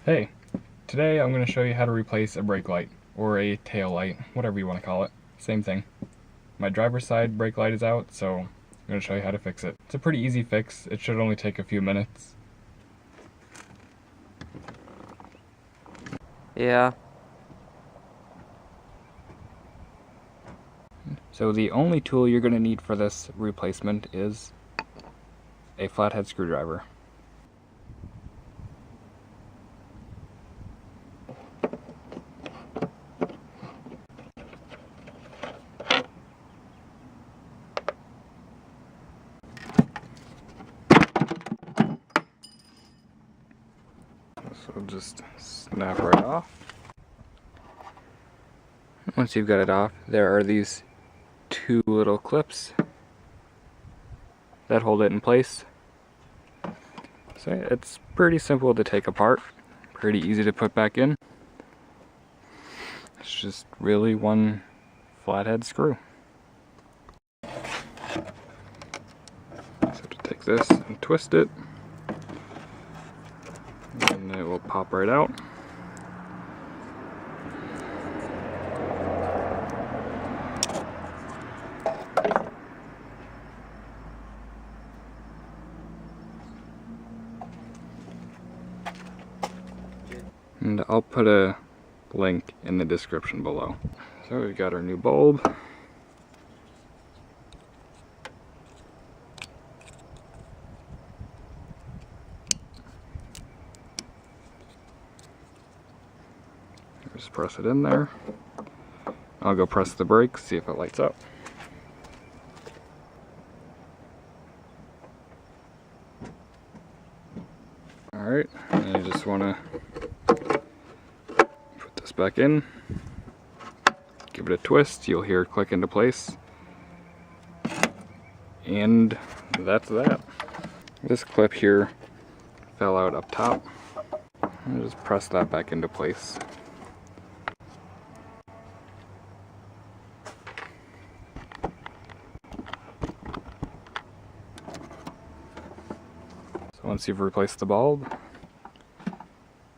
Hey, today I'm going to show you how to replace a brake light, or a tail light, whatever you want to call it. Same thing. My driver's side brake light is out, so I'm going to show you how to fix it. It's a pretty easy fix. It should only take a few minutes. Yeah. So the only tool you're going to need for this replacement is a flathead screwdriver. So just snap right off. Once you've got it off, there are these two little clips that hold it in place. So it's pretty simple to take apart, pretty easy to put back in. It's just really one flathead screw. So to take this and twist it, and it will pop right out. And I'll put a link in the description below. So we've got our new bulb. Just press it in there. I'll go press the brake, see if it lights up. Alright, and you just want to put this back in, give it a twist, you'll hear it click into place, and that's that. This clip here fell out up top, and just press that back into place. So once you've replaced the bulb,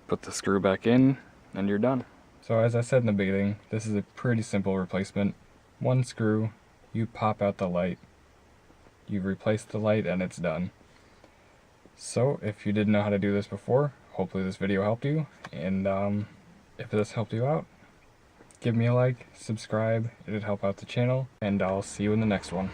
put the screw back in, and you're done. So as I said in the beginning, this is a pretty simple replacement. One screw, you pop out the light, you've replaced the light, and it's done. So if you didn't know how to do this before, hopefully this video helped you, and if this helped you out, give me a like, subscribe, it'd help out the channel, and I'll see you in the next one.